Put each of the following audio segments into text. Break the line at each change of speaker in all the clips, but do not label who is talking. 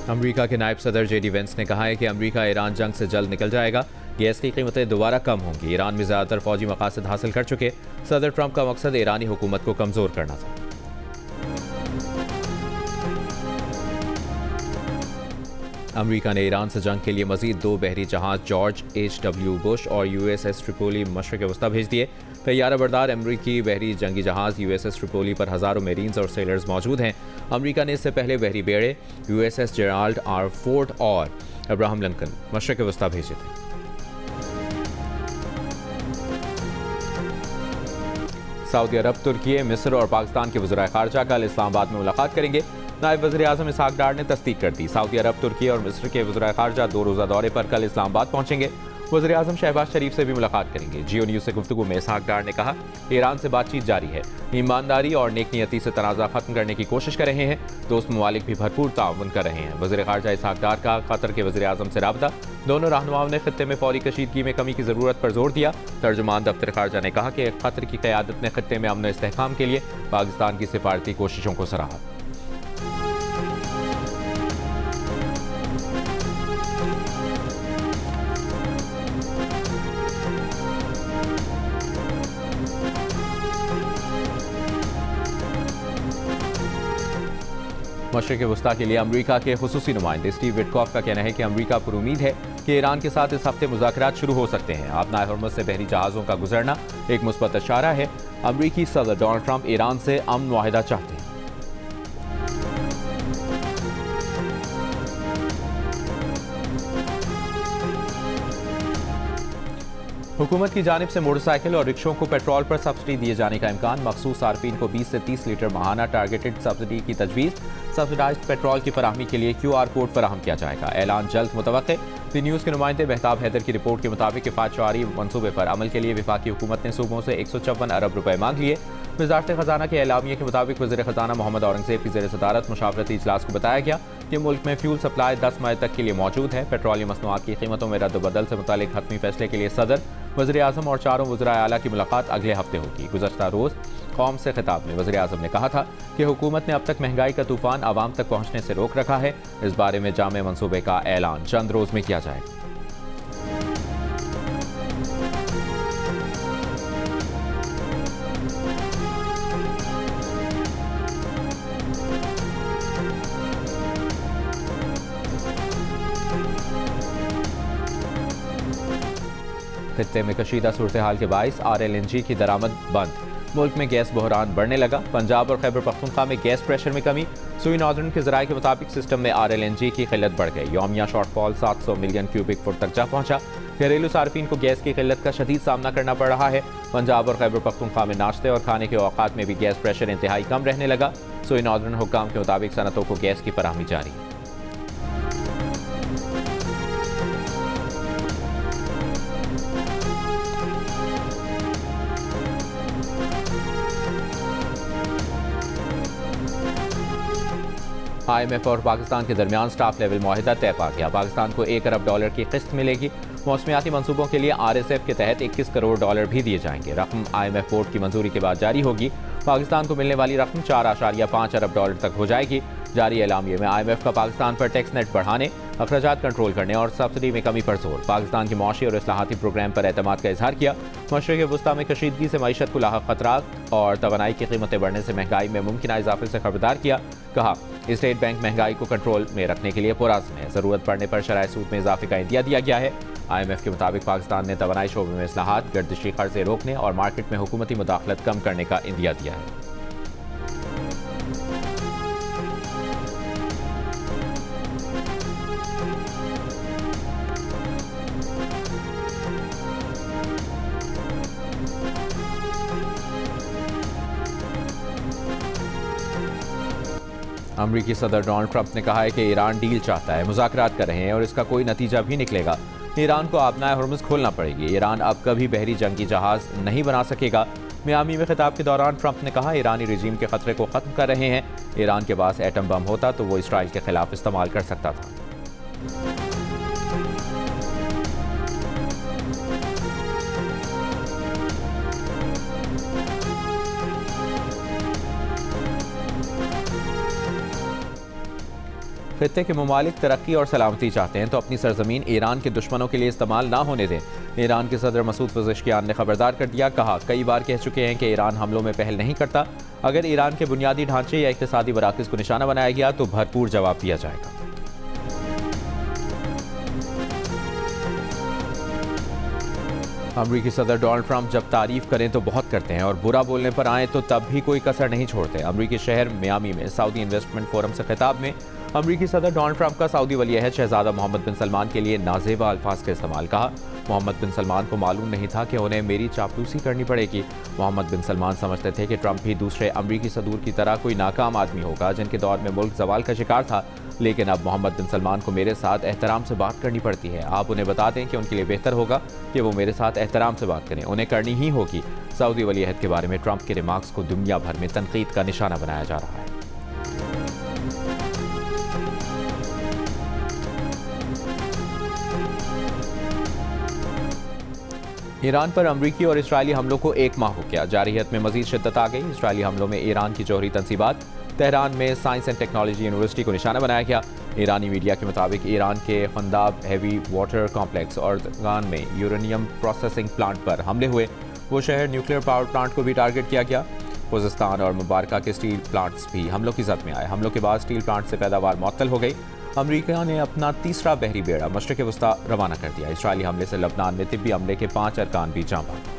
America के नायब सदर जेडी वेंस ने कहा है कि अमेरिका ईरान जंग से जल्द निकल जाएगा। गैस की कीमतें दोबारा कम होंगी। ईरान में ज़्यादातर फौजी मकासद हासिल कर चुके। सदर ट्रंप का मकसद ईरानी हुकूमत को कमज़ोर करना था। अमेरिका ने ईरान से जंग के लिए मजीद 2 बहरी जहाज जॉर्ज H.W. बुश और USS ट्रिपोली मशरक़ वस्ता भेज दिए। तैयारा बरदार अमेरिकी बहरी जंगी जहाज USS ट्रिपोली पर हज़ारों मेरीन्स और सेलर्स मौजूद हैं। अमेरिका ने इससे पहले बहरी बेड़े USS जेराल्ड R. फोर्ड और अब्राहम लिंकन मशरक़ वस्ता भेजे थे। सऊदी अरब, तुर्की, मिस्र और पाकिस्तान के वज़ीर ख़ारजा कल इस्लामाबाद में मुलाकात करेंगे। नायब वज़ीर आज़म इसहाक डार ने तस्दीक कर दी। सऊदी अरब, तुर्की और मिस्र के वज़ीर ख़ारजा 2 रोज़ा दौरे पर कल इस्लामाबाद पहुंचेंगे। वज़ीर आज़म शहबाज शरीफ से भी मुलाकात करेंगे। जियो न्यूज़ से गुफ्तगू में इसहाक डार ने कहा, ईरान से बातचीत जारी है, ईमानदारी और नेकनीयती से तनाज़ा खत्म करने की कोशिश कर रहे हैं। दोस्त ममालिक भी भरपूर ताउन कर रहे हैं। वज़ीर ख़ारजा इसहाक डार का कतर के वज़ीर आज़म से राबता। दोनों रहनुमाओं ने खित्ते में फौरी कशीदगी में कमी की ज़रूरत पर जोर दिया। तर्जुमान दफ्तर ख़ारजा ने कहा कि कतर की क़यादत ने खित्ते में अमन इस्तेहकाम के लिए पाकिस्तान की सिफारती कोशिशों को सराहा। मशरिक़ वस्ता के लिए अमेरिका के खुसूसी नुमाइंदे स्टीव विटकॉफ का कहना है कि अमेरिका पर उम्मीद है कि ईरान के साथ इस हफ्ते मुज़ाकरात शुरू हो सकते हैं। आबनाए हुर्मुज़ से बहरी जहाज़ों का गुजरना एक मुस्बत इशारा है। अमेरिकी सदर डोनाल्ड ट्रंप ईरान से अमन मुआहिदा चाहते हैं। हुकूमत की जानिब से मोटरसाइकिल और रिक्शों को पेट्रोल पर सब्सिडी दिए जाने का इम्कान। मखसूस सार्फिन को 20 से 30 लीटर माहाना टारगेटेड सब्सिडी की तजवीज़। सब्सिडाइज्ड पेट्रोल की फराहमी के लिए QR कोड फराहम किया जाएगा। ऐलान जल्द मुतवक्के। दी न्यूज़ के नुमाइंदे मेहताब हैदर की रिपोर्ट के मुताबिक किफ़ायत-शुआरी मनसूबे पर अमल के लिए वफाकी हुकूमत ने सूबों से 154 अरब रुपए मांग लिए। वज़ारत ख़जाना के एलामिया के मुताबिक वज़ीर ख़जाना मोहम्मद औरंगज़ेब की ज़ेर सदारत मुशावरती इजलास को बताया गया कि मुल्क में फ्यूल सप्लाई 10 मई तक के लिए मौजूद है। पेट्रोलियम मसनूआत की कीमतों में रद्द-बदल से मुतालिक हतमी फैसले के लिए सदर, वज़ीर आज़म और चारों वज़राए आला की मुलाकात अगले हफ्ते होगी। गुज़श्ता रोज़ कौम से खिताब में वज़ीर आज़म ने कहा था कि हुकूमत ने अब तक महंगाई का तूफ़ान आवाम तक पहुँचने से रोक रखा है। इस बारे में जामे मनसूबे का ऐलान चंद रोज़ में किया जाएगा। खित्ते में कशीदा सूरत हाल के बाइस RLNG की दरामद बंद। मुल्क में गैस बहरान बढ़ने लगा। पंजाब और खैबर पख्तूनख्वा में गैस प्रेशर में कमी। सुई नॉर्दर्न के ज़राए के मुताबिक सिस्टम में RLNG की किल्लत बढ़ गई। यौमिया शॉर्टफॉल 700 मिलियन क्यूबिक फुट तक जा पहुंचा। घरेलू सार्फिन को गैस की किल्लत का शदीद सामना करना पड़ रहा है। पंजाब और खैबर पख्तूनख्वा में नाश्ते और खाने के औकात में भी गैस प्रेशर इंतहाई कम रहने लगा। सुई नॉर्दर्न हुक्काम के मुताबिक सनतों को गैस की फराहमी जारी है। IMF और पाकिस्तान के दरमियान स्टाफ लेवल मुआहिदा तय पा गया। पाकिस्तान को $1 अरब की किस्त मिलेगी। मौसमियाती मंसूबों के लिए RSF के तहत $21 करोड़ भी दिए जाएंगे। रकम IMF बोर्ड की मंजूरी के बाद जारी होगी। पाकिस्तान को मिलने वाली रकम $4.5 अरब तक हो जाएगी। जारी एलामिये में IMF का पाकिस्तान पर टैक्स नेट बढ़ाने, अखराजात कंट्रोल करने और सब्सिडी में कमी पर जोर। पाकिस्तान के मुआशी और इस्लाहाती प्रोग्राम पर एतमाद का इजहार किया। मशरिक़ वस्ता में कशीदगी से मईशत को लाहक खतरात और तवानाई की कीमतें बढ़ने से महंगाई में मुमकिन इजाफे से खबरदार किया। कहा, स्टेट बैंक महंगाई को कंट्रोल में रखने के लिए पुरअज़्म है। ज़रूरत पड़ने पर शराय सूद में इजाफे का इंदिया दिया गया है। IMF के मुताबिक पाकिस्तान ने तवानाई शोबे में इस्लाहात, गर्दिशी कर्जे रोकने और मार्केट में हुकूमती मुदाखलत कम करने का इंदिया दिया है। अमरीकी सदर डोनाल्ड ट्रंप ने कहा है कि ईरान डील चाहता है, मुज़ाकरात कर रहे हैं और इसका कोई नतीजा भी निकलेगा। ईरान को आबनाए हुर्मुज़ खोलना पड़ेगी। ईरान अब कभी बहरी जंगी जहाज़ नहीं बना सकेगा। मियामी में खिताब के दौरान ट्रंप ने कहा, ईरानी रजीम के खतरे को ख़त्म कर रहे हैं। ईरान के पास एटम बम होता तो वो इसराइल के खिलाफ इस्तेमाल कर सकता था। खित्ते के ममालिक तरक्की और सलामती चाहते हैं तो अपनी सरजमीन ईरान के दुश्मनों के लिए इस्तेमाल ना होने दें। ईरान के सदर मसूद पज़ेश्कियान ने खबरदार कर दिया, कहा कई बार कह चुके हैं कि ईरान हमलों में पहल नहीं करता। अगर ईरान के बुनियादी ढांचे या इक़्तिसादी मराकज़ को निशाना बनाया गया तो भरपूर जवाब दिया जाएगा। अमरीकी सदर डोनाल्ड ट्रंप जब तारीफ करें तो बहुत करते हैं और बुरा बोलने पर आए तो तब भी कोई कसर नहीं छोड़ते। अमरीकी शहर मियामी में सऊदी इन्वेस्टमेंट फोरम से खिताब में अमरीकी सदर डोनाल्ड ट्रंप का सऊदी वली-ए-अहद शहजादा मोहम्मद बिन सलमान के लिए नाजेबा अल्फाज का इस्तेमाल। कहा, मोहम्मद बिन सलमान को मालूम नहीं था कि उन्हें मेरी चापलूसी करनी पड़ेगी। मोहम्मद बिन सलमान समझते थे कि ट्रंप भी दूसरे अमरीकी सदूर की तरह कोई नाकाम आदमी होगा जिनके दौर में मुल्क जवाल का शिकार था, लेकिन अब मोहम्मद बिन सलमान को मेरे साथ एहतराम से बात करनी पड़ती है। आप उन्हें बता दें कि उनके लिए बेहतर होगा कि वो मेरे साथ एहतराम से बात करें, उन्हें करनी ही होगी। सऊदी वली-ए-अहद के बारे में ट्रंप के रिमार्क्स को दुनिया भर में तनकीद का निशाना बनाया जा रहा है। ईरान पर अमरीकी और इसराइली हमलों को एक माह हो गया। जारहियत में मजीद शिद्दत आ गई। इसराइली हमलों में ईरान की जौहरी तंसीबात, तेहरान में साइंस एंड टेक्नोलॉजी यूनिवर्सिटी को निशाना बनाया गया। ईरानी मीडिया के मुताबिक ईरान के खंदाब हैवी वाटर कॉम्प्लेक्स और गान में यूरेनियम प्रोसेसिंग प्लांट पर हमले हुए। वो शहर न्यूक्लियर पावर प्लांट को भी टारगेट किया गया। खुज़िस्तान और मुबारका के स्टील प्लांट्स भी हमलों की जद में आए। हमलों के बाद स्टील प्लांट से पैदावार मुअत्तल हो गई। अमरीका ने अपना तीसरा बहरी बेड़ा मशरिक़ वस्ता रवाना कर दिया। इसराइली हमले से लबनान में तिब्बी अमले के 5 अरकान भी जाँ बाज़।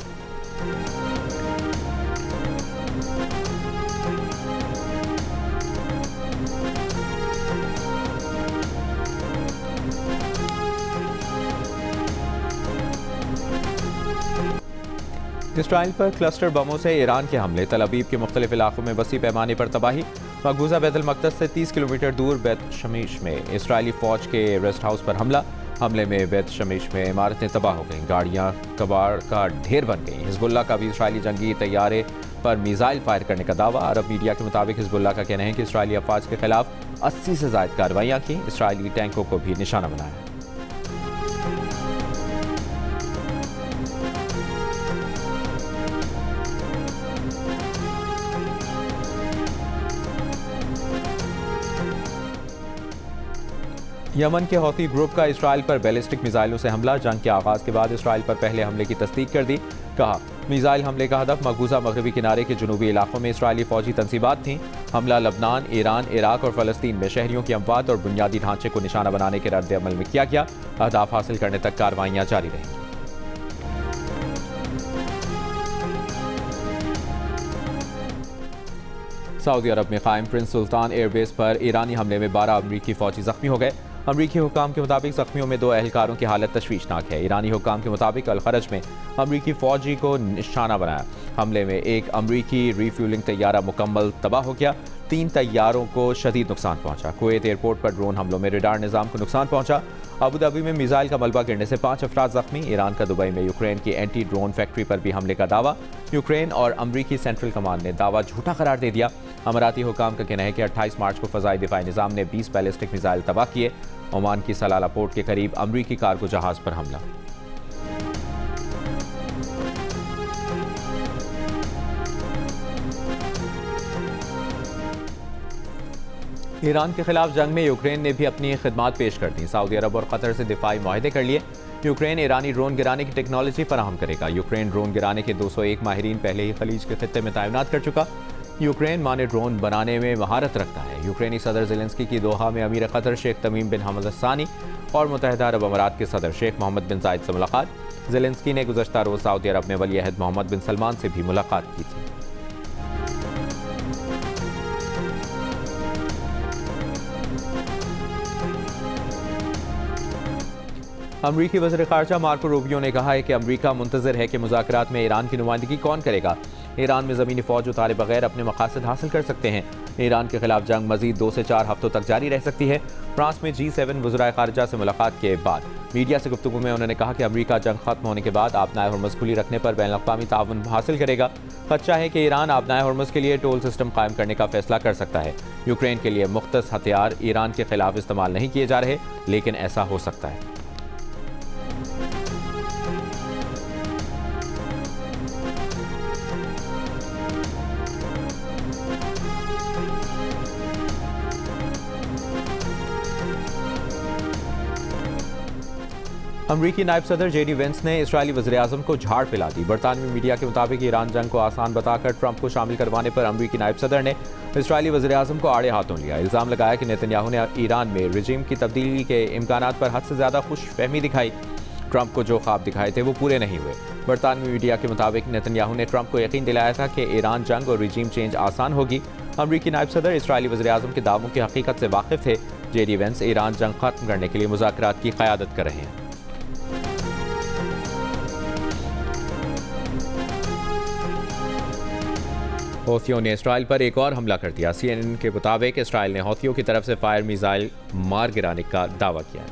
इसराइल पर क्लस्टर बमों से ईरान के हमले, तल अबीब के मुख्तलिफ इलाकों में वसी पैमाने पर तबाही। मकबूजा बैतुल मक़दस से 30 किलोमीटर दूर बैत शमीश में इसराइली फ़ौज के रेस्ट हाउस पर हमला। हमले में बैत शमीश में इमारतें तबाह हो गईं, गाड़ियाँ कबाड़ का ढेर बन गईं। हिज़्बुल्लाह का भी इसराइली जंगी तैयारे पर मिसाइल फायर करने का दावा। अरब मीडिया के मुताबिक हिज़्बुल्लाह का कहना है कि इसराइली अफवाज के खिलाफ 80 से ज़ायद कार्रवाइयाँ की। इसराइली टैंकों को भी निशाना बनाया। यमन के हौथी ग्रुप का इसराइल पर बैलिस्टिक मिसाइलों से हमला। जंग के आगाज के बाद इसराइल पर पहले हमले की तस्दीक कर दी। कहा, मिसाइल हमले का हदफ मकबूजा मगरबी किनारे के जुनूबी इलाकों में इसराइली फौजी तंसीबात थीं। हमला लबनान, ईरान, इराक और फ़लस्तीन में शहरियों की अमवात और बुनियादी ढांचे को निशाना बनाने के रद्द अमल में किया गया। अहदाफ हासिल करने तक कार्रवाइयाँ जारी रहेंगी। सऊदी अरब में कायम प्रिंस सुल्तान एयरबेस पर ईरानी हमले में 12 अमरीकी फौजी जख्मी हो गए। अमरीकी हुकाम के मुताबिक जख्मियों में 2 एहलकारों की हालत तशवीशनाक है। ईरानी हुकाम के मुताबिक अल-खरज में अमरीकी फौजी को निशाना बनाया। हमले में एक अमरीकी रीफ्यूलिंग तैयारा मुकम्मल तबाह हो गया। 3 तैयारों को शदीद नुकसान पहुंचा। कुवैत एयरपोर्ट पर ड्रोन हमलों में रडार निज़ाम को नुकसान पहुंचा। अबू धाबी में मिसाइल का मलबा गिरने से 5 अफराद जख्मी। ईरान का दुबई में यूक्रेन की एंटी ड्रोन फैक्ट्री पर भी हमले का दावा। यूक्रेन और अमरीकी सेंट्रल कमांड ने दावा झूठा करार दे दिया। अमराती हुकाम का कहना है कि 28 मार्च को फ़ज़ाई दिफाई निज़ाम ने 20 बैलिस्टिक मिसाइल तबाह किए। ओमान की सलाला पोर्ट के करीब अमरीकी कार्गो जहाज़ पर हमला। ईरान के खिलाफ जंग में यूक्रेन ने भी अपनी खिदमात पेश कर दी। सऊदी अरब और कतर से दिफाई मुआहदे कर लिए। यूक्रेन ईरानी ड्रोन गिराने की टेक्नोलॉजी फराहम करेगा। यूक्रेन ड्रोन गिराने के 201 माहिरीन पहले ही खलीज के खित्ते में तैनात कर चुका। यूक्रेन माने ड्रोन बनाने में महारत रखता है। यूक्रेनी सदर ज़ेलेंस्की की दोहा में अमीर कतर शेख तमीम बिन हमद सानी और मुत्तहिदा अरब अमारात के सदर शेख मोहम्मद बिन जायद से मुलाकात। ज़ेलेंस्की ने गुज़श्ता रोज़ सऊदी अरब में वली-ए-अहद मोहम्मद बिन सलमान से भी मुलाकात की थी। अमरीकी वज़ीर ख़ारजा मार्को रूबियो ने कहा है कि अमरीका मुंतज़िर है कि मुज़ाकरात में ईरान की नुमाइंदगी कौन करेगा। ईरान में ज़मीनी फ़ौज उतारे बगैर अपने मक़ासद हासिल कर सकते हैं। ईरान के खिलाफ जंग मज़ीद 2 से 4 हफ्तों तक जारी रह सकती है। फ्रांस में G7 वज़राए ख़ारजा से मुलाकात के बाद मीडिया से गुफ्तगू में उन्होंने कहा कि अमरीका जंग खत्म होने के बाद आबनाए हॉर्मुज़ खुली रखने पर बैनुल अक़वामी ताउन हासिल करेगा। खदशा है कि ईरान आबनाए हॉर्मुज़ के लिए टोल सिस्टम कायम करने का फैसला कर सकता है। यूक्रेन के लिए मुख्तस हथियार ईरान के खिलाफ इस्तेमाल नहीं किए जा रहे, लेकिन ऐसा हो सकता है। अमरीकी नायब सदर जेडी वेंस ने इसराइली वज़ीर-ए-आज़म को झाड़ पिला दी। बरतानवी मीडिया के मुताबिक ईरान जंग को आसान बताकर ट्रंप को शामिल करवाने पर अमरीकी नायब सदर ने इसराइली वज़ीर-ए-आज़म को आड़े हाथों लिया। इल्ज़ाम लगाया कि नेतन्याहू ने ईरान में रजीम की तब्दीली के इम्कानात पर हद से ज़्यादा खुशफहमी दिखाई। ट्रंप को जो ख्वाब दिखाए थे वो पूरे नहीं हुए। बरतानवी मीडिया के मुताबिक नेतन्याहू ने ट्रंप को यकीन दिलाया था कि ईरान जंग और रजीम चेंज आसान होगी। अमरीकी नायब सदर इसराइली वज़ीर-ए-आज़म के दावों की हकीकत से वाकिफ थे। जेडी वेंस ईरान जंग खत्म करने के लिए मुज़ाकरात की क़यादत कर रहे हैं। हौथियों ने इसराइल पर एक और हमला कर दिया। CNN के मुताबिक इसराइल ने हौथियों की तरफ से फायर मिसाइल मार गिराने का दावा किया है।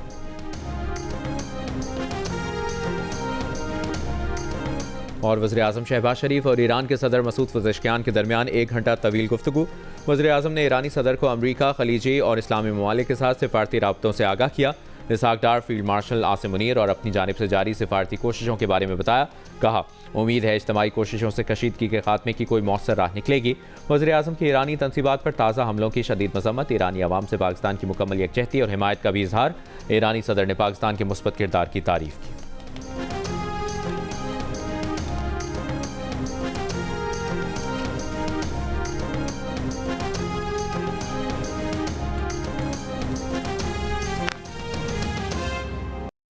और वज़ीर-ए-आज़म शहबाज शरीफ और ईरान के सदर मसूद पज़ेश्कियान के दरमियान 1 घंटा तवील गुफ्तगू। वज़ीर-ए-आज़म ने ईरानी सदर को अमरीका, खलीजी और इस्लामी ममालिक के साथ सिफारती राब्तों से आगाह किया। इसहाक डार, फील्ड मार्शल आसिम मुनीर और अपनी जानिब से जारी सिफारती कोशिशों के बारे में बताया। कहा, उम्मीद है इज्तिमाई कोशिशों से कशीदगी के खात्मे की कोई मौसर राह निकलेगी। वज़ीर-ए-आज़म की ईरानी तनसीबात पर ताज़ा हमलों की शदीद मज़म्मत। ईरानी अवाम से पाकिस्तान की मुकम्मल यकजहती और हिमायत का भी इजहार। ईरानी सदर ने पाकिस्तान के मुस्बत किरदार की तारीफ की।